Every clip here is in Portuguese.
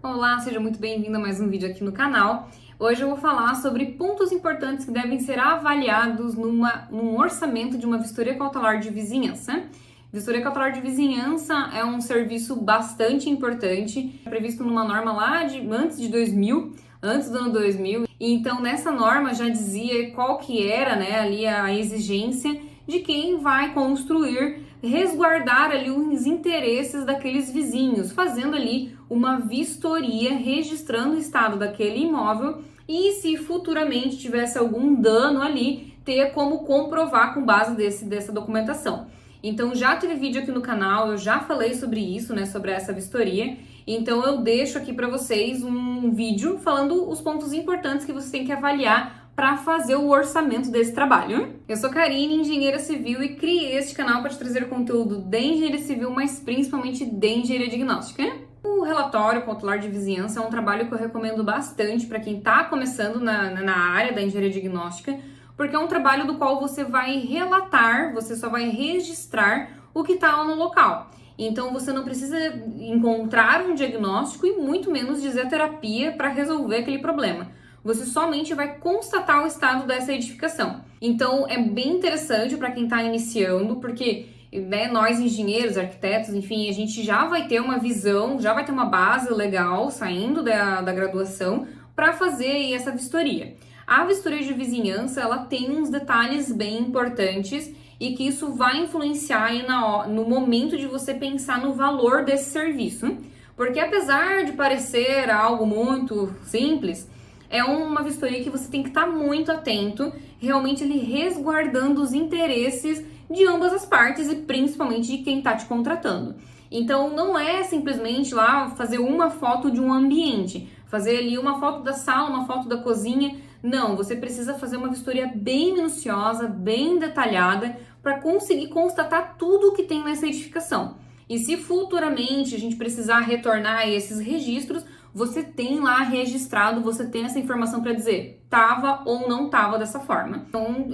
Olá, seja muito bem-vindo a mais um vídeo aqui no canal. Hoje eu vou falar sobre pontos importantes que devem ser avaliados num orçamento de uma vistoria cautelar de vizinhança. Vistoria cautelar de vizinhança é um serviço bastante importante, previsto numa norma lá antes de 2000, antes do ano 2000. E então nessa norma já dizia qual que era, né, ali a exigência de quem vai construir, resguardar ali os interesses daqueles vizinhos, fazendo ali uma vistoria, registrando o estado daquele imóvel e se futuramente tivesse algum dano ali, ter como comprovar com base dessa documentação. Então já teve vídeo aqui no canal, eu já falei sobre isso, né, sobre essa vistoria. Então eu deixo aqui para vocês um vídeo falando os pontos importantes que vocês têm que avaliar para fazer o orçamento desse trabalho. Eu sou Karine, engenheira civil, e criei este canal para te trazer conteúdo de engenharia civil, mas principalmente de engenharia diagnóstica. O relatório cautelar de vizinhança é um trabalho que eu recomendo bastante para quem está começando na área da engenharia diagnóstica, porque é um trabalho do qual você vai relatar, você só vai registrar o que está lá no local. Então você não precisa encontrar um diagnóstico e muito menos dizer terapia para resolver aquele problema. Você somente vai constatar o estado dessa edificação. Então é bem interessante para quem está iniciando, porque né, nós engenheiros, arquitetos, enfim, a gente já vai ter uma visão, já vai ter uma base legal saindo da graduação para fazer aí essa vistoria. A vistoria de vizinhança, ela tem uns detalhes bem importantes e que isso vai influenciar aí no momento de você pensar no valor desse serviço. Porque apesar de parecer algo muito simples, é uma vistoria que você tem que estar muito atento, realmente ele resguardando os interesses de ambas as partes e principalmente de quem está te contratando. Então não é simplesmente lá fazer uma foto de um ambiente, fazer ali uma foto da sala, uma foto da cozinha. Não, você precisa fazer uma vistoria bem minuciosa, bem detalhada, para conseguir constatar tudo o que tem nessa edificação. E se futuramente a gente precisar retornar esses registros, você tem lá registrado, você tem essa informação para dizer tava ou não tava dessa forma. Então,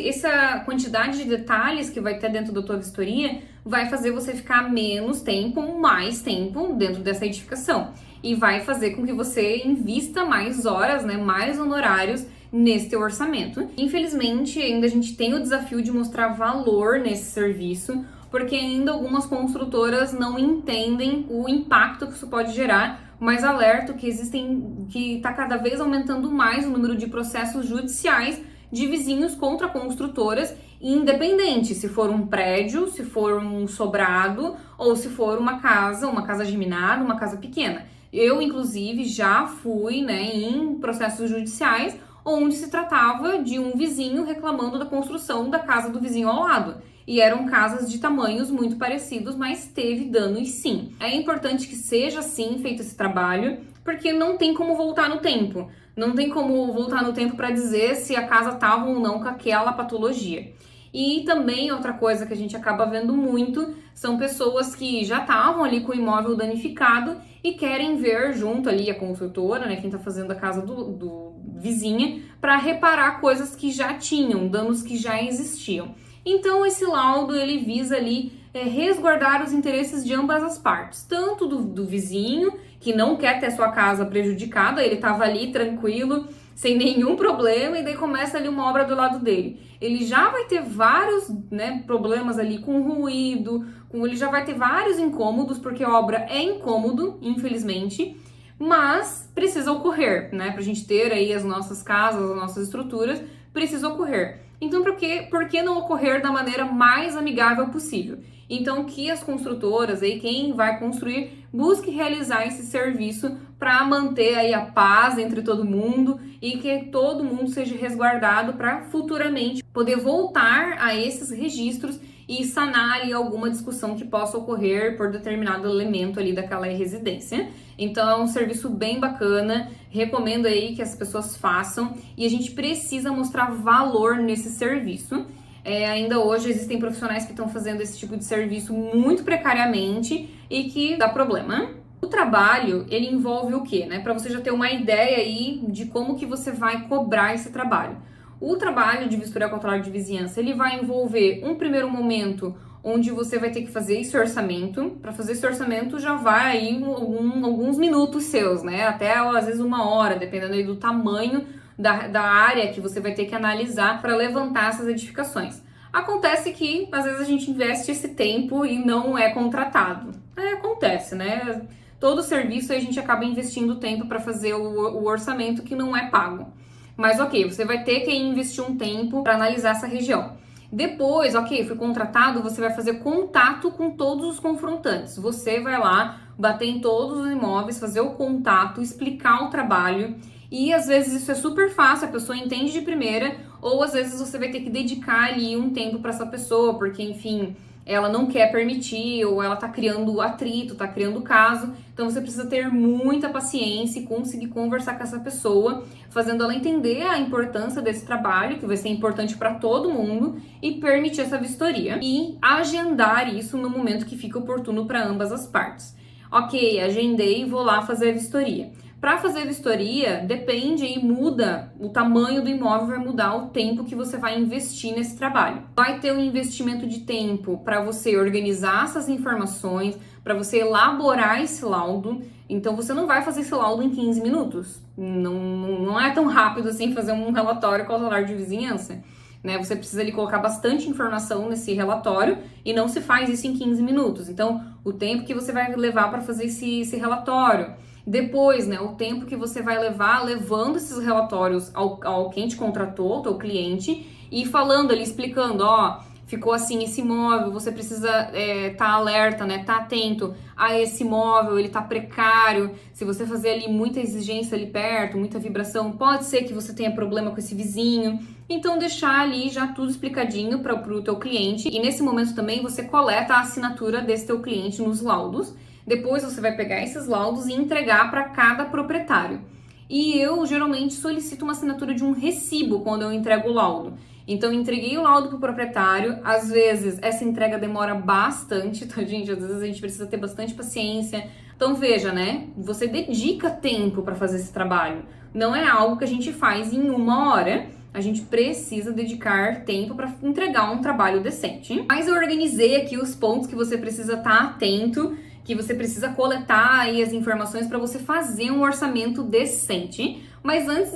essa quantidade de detalhes que vai ter dentro da tua vistoria vai fazer você ficar menos tempo, mais tempo dentro dessa edificação. E vai fazer com que você invista mais horas, né, mais honorários nesse teu orçamento. Infelizmente, ainda a gente tem o desafio de mostrar valor nesse serviço, porque ainda algumas construtoras não entendem o impacto que isso pode gerar, mas alerto que está cada vez aumentando mais o número de processos judiciais de vizinhos contra construtoras, independente se for um prédio, se for um sobrado ou se for uma casa geminada, uma casa pequena. Eu, inclusive, já fui, né, em processos judiciais onde se tratava de um vizinho reclamando da construção da casa do vizinho ao lado. E eram casas de tamanhos muito parecidos, mas teve danos sim. É importante que seja assim feito esse trabalho, porque não tem como voltar no tempo. Não tem como voltar no tempo para dizer se a casa estava ou não com aquela patologia. E também outra coisa que a gente acaba vendo muito são pessoas que já estavam ali com o imóvel danificado e querem ver junto ali a construtora, né, quem está fazendo a casa do vizinha, para reparar coisas que já tinham, danos que já existiam. Então esse laudo ele visa ali resguardar os interesses de ambas as partes, tanto do vizinho que não quer ter sua casa prejudicada, ele estava ali tranquilo, sem nenhum problema, e daí começa ali uma obra do lado dele. Ele já vai ter vários, né, problemas ali com ruído, ele já vai ter vários incômodos, porque a obra é incômodo, infelizmente, mas precisa ocorrer, né? Pra gente ter aí as nossas casas, as nossas estruturas, precisa ocorrer. Então, por que não ocorrer da maneira mais amigável possível? Então, que as construtoras, aí, quem vai construir, busque realizar esse serviço para manter aí a paz entre todo mundo e que todo mundo seja resguardado para futuramente poder voltar a esses registros e sanar ali alguma discussão que possa ocorrer por determinado elemento ali daquela residência. Então é um serviço bem bacana, recomendo aí que as pessoas façam e a gente precisa mostrar valor nesse serviço. Ainda hoje existem profissionais que estão fazendo esse tipo de serviço muito precariamente e que dá problema. O trabalho, ele envolve o quê, né? Para você já ter uma ideia aí de como que você vai cobrar esse trabalho. O trabalho de vistoria cautelar de vizinhança, ele vai envolver um primeiro momento onde você vai ter que fazer esse orçamento. Para fazer esse orçamento já vai aí alguns minutos seus, né? Até às vezes 1 hora, dependendo aí do tamanho da área que você vai ter que analisar para levantar essas edificações. Acontece que às vezes a gente investe esse tempo e não é contratado. Acontece, né? Todo serviço a gente acaba investindo tempo para fazer o orçamento que não é pago. Mas ok, você vai ter que investir um tempo para analisar essa região. Depois, ok, foi contratado, você vai fazer contato com todos os confrontantes. Você vai lá, bater em todos os imóveis, fazer o contato, explicar o trabalho. E às vezes isso é super fácil, a pessoa entende de primeira, ou às vezes você vai ter que dedicar ali um tempo para essa pessoa, porque enfim, ela não quer permitir, ou ela tá criando atrito, tá criando caso. Então você precisa ter muita paciência e conseguir conversar com essa pessoa, fazendo ela entender a importância desse trabalho, que vai ser importante para todo mundo, e permitir essa vistoria. E agendar isso no momento que fica oportuno para ambas as partes. Ok, agendei e vou lá fazer a vistoria. Para fazer a vistoria, depende e muda o tamanho do imóvel, vai mudar o tempo que você vai investir nesse trabalho. Vai ter um investimento de tempo para você organizar essas informações, para você elaborar esse laudo. Então você não vai fazer esse laudo em 15 minutos. Não é tão rápido assim fazer um relatório cautelar de vizinhança. Né? Você precisa ali colocar bastante informação nesse relatório e não se faz isso em 15 minutos. Então, o tempo que você vai levar para fazer esse relatório. Depois, né, o tempo que você vai levar levando esses relatórios ao quem te contratou, teu cliente, e falando ali, explicando, ó, ficou assim esse imóvel, você precisa tá alerta, né, tá atento a esse imóvel, ele tá precário, se você fazer ali muita exigência ali perto, muita vibração, pode ser que você tenha problema com esse vizinho. Então deixar ali já tudo explicadinho para o teu cliente, e nesse momento também você coleta a assinatura desse teu cliente nos laudos. Depois você vai pegar esses laudos e entregar para cada proprietário. E eu geralmente solicito uma assinatura de um recibo quando eu entrego o laudo. Então, eu entreguei o laudo para o proprietário. Às vezes, essa entrega demora bastante, tá, gente? Às vezes a gente precisa ter bastante paciência. Então, veja, né? Você dedica tempo para fazer esse trabalho. Não é algo que a gente faz em 1 hora. A gente precisa dedicar tempo para entregar um trabalho decente. Mas eu organizei aqui os pontos que você precisa estar atento, que você precisa coletar aí as informações para você fazer um orçamento decente. Mas antes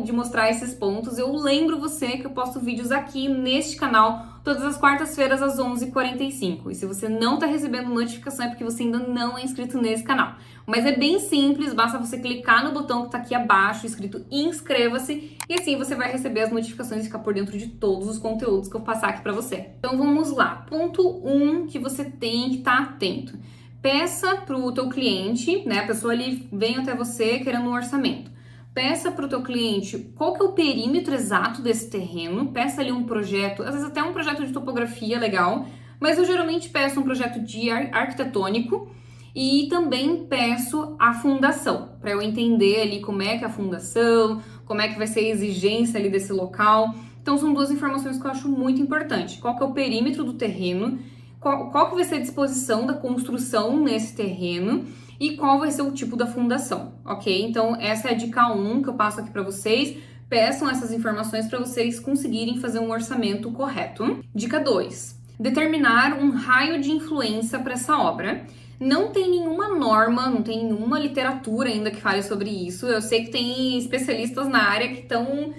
de mostrar esses pontos, eu lembro você que eu posto vídeos aqui neste canal todas as quartas-feiras às 11h45. E se você não está recebendo notificação é porque você ainda não é inscrito nesse canal. Mas é bem simples, basta você clicar no botão que está aqui abaixo, escrito inscreva-se, e assim você vai receber as notificações e ficar por dentro de todos os conteúdos que eu passar aqui para você. Então vamos lá. Ponto 1 que você tem que estar atento. Peça para o teu cliente, né? A pessoa ali vem até você querendo um orçamento. Peça para o teu cliente qual que é o perímetro exato desse terreno. Peça ali um projeto, às vezes até um projeto de topografia legal, mas eu geralmente peço um projeto de arquitetônico e também peço a fundação, para eu entender ali como é que é a fundação, como é que vai ser a exigência ali desse local. Então são duas informações que eu acho muito importante. Qual que é o perímetro do terreno, qual que vai ser a disposição da construção nesse terreno e qual vai ser o tipo da fundação, ok? Então essa é a dica 1 que eu passo aqui para vocês. Peçam essas informações para vocês conseguirem fazer um orçamento correto. Dica 2. Determinar um raio de influência para essa obra. Não tem nenhuma norma, não tem nenhuma literatura ainda que fale sobre isso. Eu sei que tem especialistas na área que estão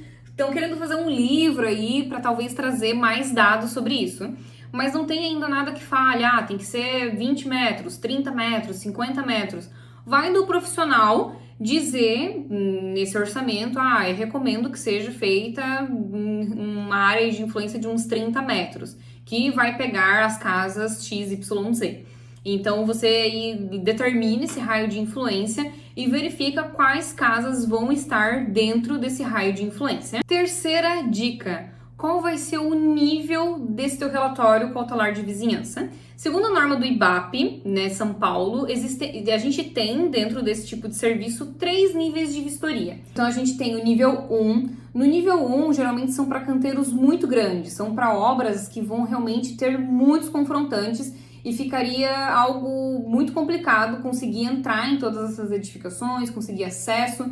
querendo fazer um livro aí para talvez trazer mais dados sobre isso. Mas não tem ainda nada que fale, tem que ser 20 metros, 30 metros, 50 metros. Vai do profissional dizer nesse orçamento, eu recomendo que seja feita uma área de influência de uns 30 metros, que vai pegar as casas XYZ. Então você determina esse raio de influência e verifica quais casas vão estar dentro desse raio de influência. Terceira dica. Qual vai ser o nível desse teu relatório cautelar de vizinhança? Segundo a norma do IBAP, né, São Paulo, a gente tem dentro desse tipo de serviço 3 níveis de vistoria. Então a gente tem o nível 1. No nível 1, geralmente são para canteiros muito grandes, são para obras que vão realmente ter muitos confrontantes e ficaria algo muito complicado conseguir entrar em todas essas edificações, conseguir acesso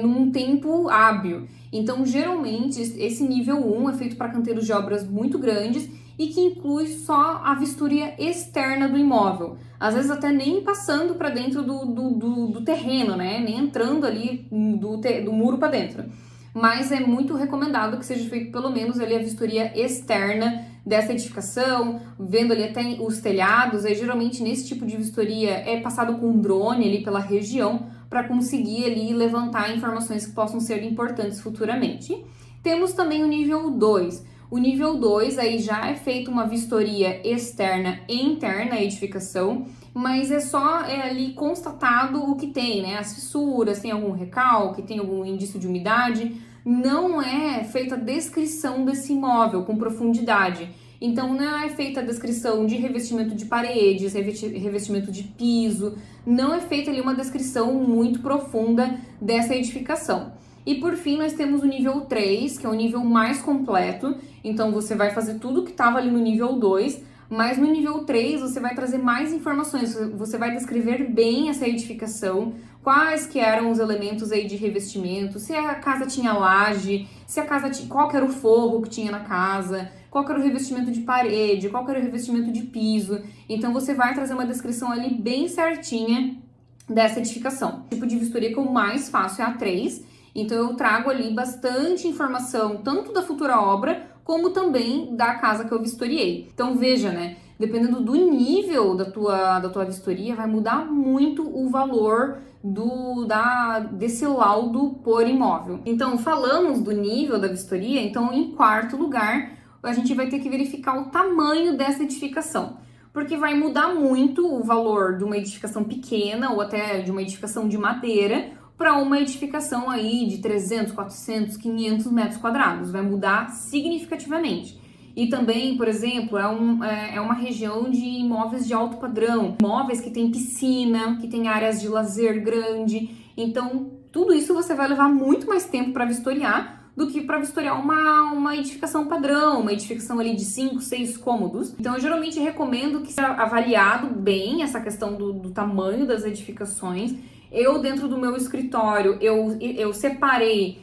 num tempo hábil. Então, geralmente, esse nível 1 é feito para canteiros de obras muito grandes e que inclui só a vistoria externa do imóvel. Às vezes até nem passando para dentro do terreno, né? Nem entrando ali do muro para dentro. Mas é muito recomendado que seja feito pelo menos ali a vistoria externa dessa edificação, vendo ali até os telhados. Aí geralmente nesse tipo de vistoria é passado com um drone ali pela região para conseguir ali levantar informações que possam ser importantes futuramente. Temos também o nível 2. O nível 2 aí já é feita uma vistoria externa e interna à edificação, mas é só ali constatado o que tem, né? As fissuras, tem algum recalque, tem algum indício de umidade. Não é feita a descrição desse imóvel com profundidade. Então não é feita a descrição de revestimento de paredes, revestimento de piso, não é feita ali uma descrição muito profunda dessa edificação. E por fim, nós temos o nível 3, que é o nível mais completo. Então, você vai fazer tudo que estava ali no nível 2, mas no nível 3 você vai trazer mais informações. Você vai descrever bem essa edificação, quais que eram os elementos aí de revestimento, se a casa tinha laje, se a casa qual que era o forro que tinha na casa, qual que era o revestimento de parede, qual que era o revestimento de piso. Então, você vai trazer uma descrição ali bem certinha dessa edificação. O tipo de vistoria que eu mais faço é a 3. Então, eu trago ali bastante informação, tanto da futura obra, como também da casa que eu vistoriei. Então, veja, né? Dependendo do nível da tua vistoria, vai mudar muito o valor desse laudo por imóvel. Então, falamos do nível da vistoria, então, em quarto lugar, a gente vai ter que verificar o tamanho dessa edificação. Porque vai mudar muito o valor de uma edificação pequena ou até de uma edificação de madeira, para uma edificação aí de 300, 400, 500 metros quadrados. Vai mudar significativamente. E também, por exemplo, é uma região de imóveis de alto padrão. Imóveis que tem piscina, que tem áreas de lazer grande. Então, tudo isso você vai levar muito mais tempo para vistoriar do que para vistoriar uma edificação padrão, uma edificação ali de 5, 6 cômodos. Então, eu geralmente recomendo que seja avaliado bem essa questão do tamanho das edificações. Eu, dentro do meu escritório, eu separei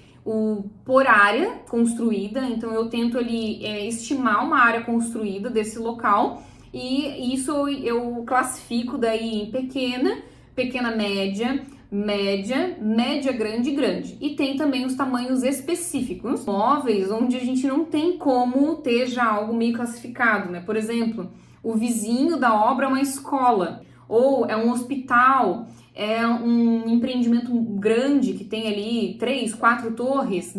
por área construída, então eu tento ali estimar uma área construída desse local, e isso eu classifico daí em pequena, média, grande. E tem também os tamanhos específicos, móveis onde a gente não tem como ter já algo meio classificado, né? Por exemplo, o vizinho da obra é uma escola, ou é um hospital, é um empreendimento grande que tem ali 3, 4 torres,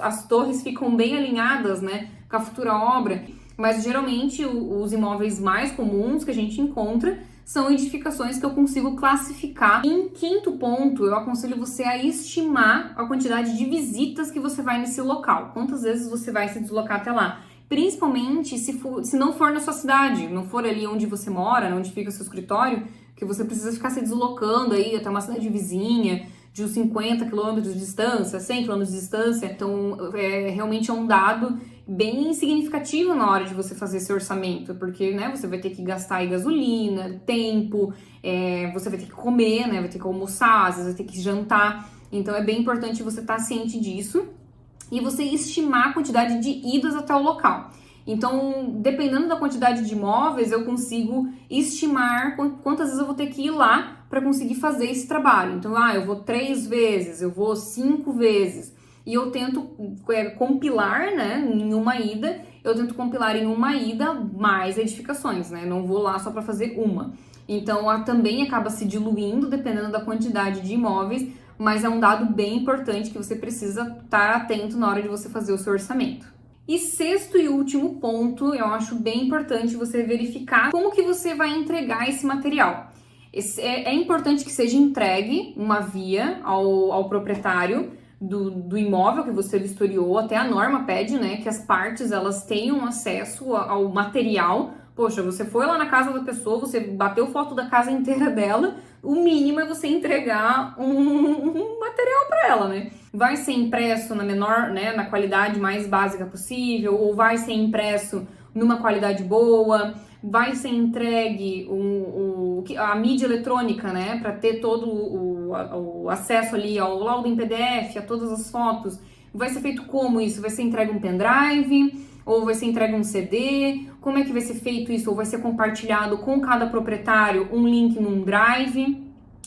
as torres ficam bem alinhadas, né, com a futura obra, mas geralmente os imóveis mais comuns que a gente encontra são edificações que eu consigo classificar. Em quinto ponto, eu aconselho você a estimar a quantidade de visitas que você vai nesse local, quantas vezes você vai se deslocar até lá. Principalmente se não for na sua cidade, não for ali onde você mora, onde fica o seu escritório, que você precisa ficar se deslocando aí até uma cidade vizinha, de uns 50 quilômetros de distância, 100 quilômetros de distância. Então, realmente é um dado bem significativo na hora de você fazer esse orçamento, porque, né, você vai ter que gastar aí gasolina, tempo, você vai ter que comer, né, vai ter que almoçar, às vezes vai ter que jantar. Então, é bem importante você estar ciente disso e você estimar a quantidade de idas até o local. Então, dependendo da quantidade de imóveis, eu consigo estimar quantas vezes eu vou ter que ir lá para conseguir fazer esse trabalho. Então, eu vou 3 vezes, eu vou 5 vezes. E eu tento compilar, né, em uma ida, mais edificações, né? Não vou lá só para fazer uma. Então, também acaba se diluindo, dependendo da quantidade de imóveis, mas é um dado bem importante que você precisa estar atento na hora de você fazer o seu orçamento. E sexto e último ponto, eu acho bem importante você verificar como que você vai entregar esse material. É importante que seja entregue uma via ao proprietário do imóvel que você vistoriou, até a norma pede, né, que as partes elas tenham acesso ao material. Poxa, você foi lá na casa da pessoa, você bateu foto da casa inteira dela, o mínimo é você entregar um material para ela, né? Vai ser impresso na qualidade mais básica possível, ou vai ser impresso numa qualidade boa, vai ser entregue a mídia eletrônica, né, para ter todo o acesso ali ao laudo em PDF, a todas as fotos. Vai ser feito como isso? Vai ser entregue um pendrive, Ou vai ser entregue um CD? Como é que vai ser feito isso? Ou vai ser compartilhado com cada proprietário um link num drive?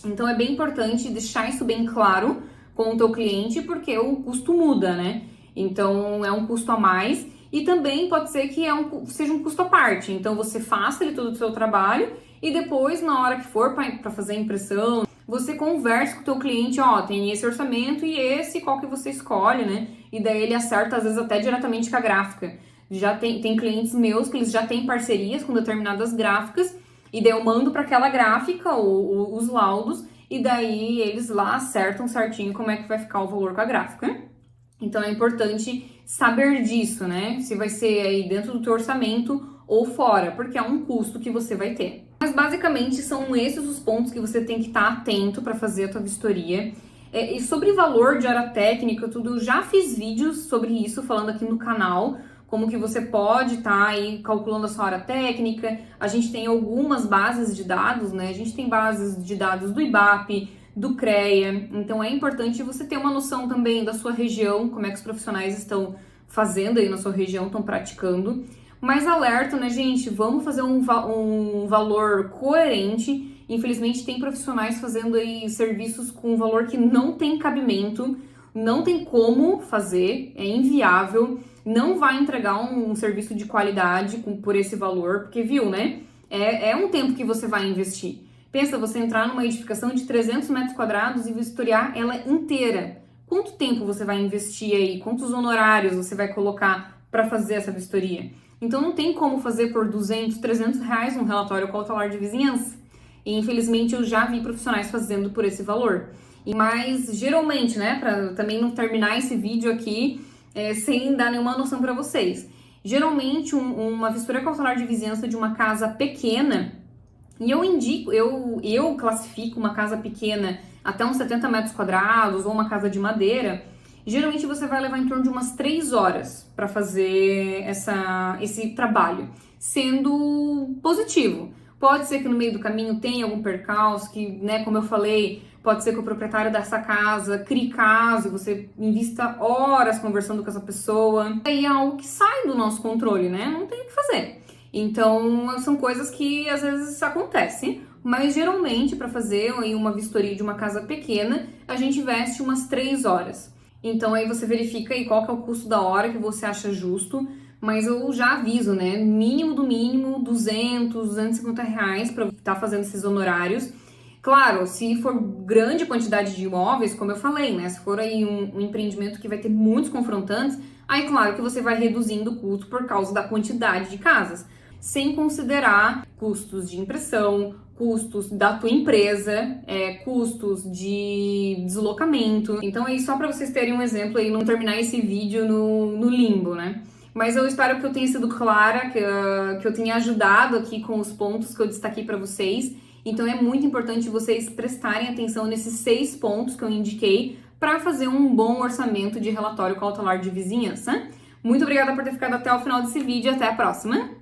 Então é bem importante deixar isso bem claro com o teu cliente, porque o custo muda, né? Então é um custo a mais e também pode ser que seja um custo à parte. Então você faça ele todo o seu trabalho e depois, na hora que for para fazer a impressão, você conversa com o teu cliente, ó, tem esse orçamento e esse, qual que você escolhe, né? E daí ele acerta, às vezes, até diretamente com a gráfica. Já tem clientes meus que eles já têm parcerias com determinadas gráficas e daí eu mando para aquela gráfica os laudos e daí eles lá acertam certinho como é que vai ficar o valor com a gráfica. Então é importante saber disso, né? Se vai ser aí dentro do teu orçamento ou fora, porque é um custo que você vai ter. Mas basicamente são esses os pontos que você tem que estar atento para fazer a tua vistoria. E sobre valor de hora técnica, tudo, eu já fiz vídeos sobre isso, falando aqui no canal, como que você pode estar aí calculando a sua hora técnica. A gente tem algumas bases de dados, né? A gente tem bases de dados do IBAP, do CREA, então é importante você ter uma noção também da sua região, como é que os profissionais estão fazendo aí na sua região, estão praticando. Mas alerta, né, gente? Vamos fazer um valor coerente. Infelizmente, tem profissionais fazendo aí serviços com um valor que não tem cabimento, não tem como fazer, é inviável, não vai entregar um serviço de qualidade por esse valor, porque viu, né? É um tempo que você vai investir. Pensa, você entrar numa edificação de 300 metros quadrados e vistoriar ela inteira. Quanto tempo você vai investir aí? Quantos honorários você vai colocar para fazer essa vistoria? Então não tem como fazer por 200, 300 reais um relatório cautelar de vizinhança. E infelizmente eu já vi profissionais fazendo por esse valor. Mas geralmente, né, para também não terminar esse vídeo aqui sem dar nenhuma noção para vocês. Geralmente uma vistoria cautelar de vizinhança de uma casa pequena, e eu classifico uma casa pequena até uns 70 metros quadrados ou uma casa de madeira, geralmente você vai levar em torno de umas 3 horas para fazer esse trabalho, sendo positivo. Pode ser que no meio do caminho tenha algum percalço, que, né, como eu falei, pode ser que o proprietário dessa casa crie caso e você invista horas conversando com essa pessoa. Aí é algo que sai do nosso controle, né? Não tem o que fazer. Então, são coisas que às vezes acontecem, mas geralmente para fazer uma vistoria de uma casa pequena, a gente investe umas 3 horas. Então aí você verifica aí qual que é o custo da hora que você acha justo, mas eu já aviso, né? Mínimo do mínimo, 200, 250 reais para estar fazendo esses honorários. Claro, se for grande quantidade de imóveis, como eu falei, né? Se for aí um empreendimento que vai ter muitos confrontantes, aí claro que você vai reduzindo o custo por causa da quantidade de casas, sem considerar custos de impressão, custos da tua empresa, custos de deslocamento. Então aí só para vocês terem um exemplo aí, não terminar esse vídeo no limbo, né? Mas eu espero que eu tenha sido clara, que eu tenha ajudado aqui com os pontos que eu destaquei para vocês. Então é muito importante vocês prestarem atenção nesses 6 pontos que eu indiquei para fazer um bom orçamento de relatório cautelar de vizinhança. Muito obrigada por ter ficado até o final desse vídeo e até a próxima!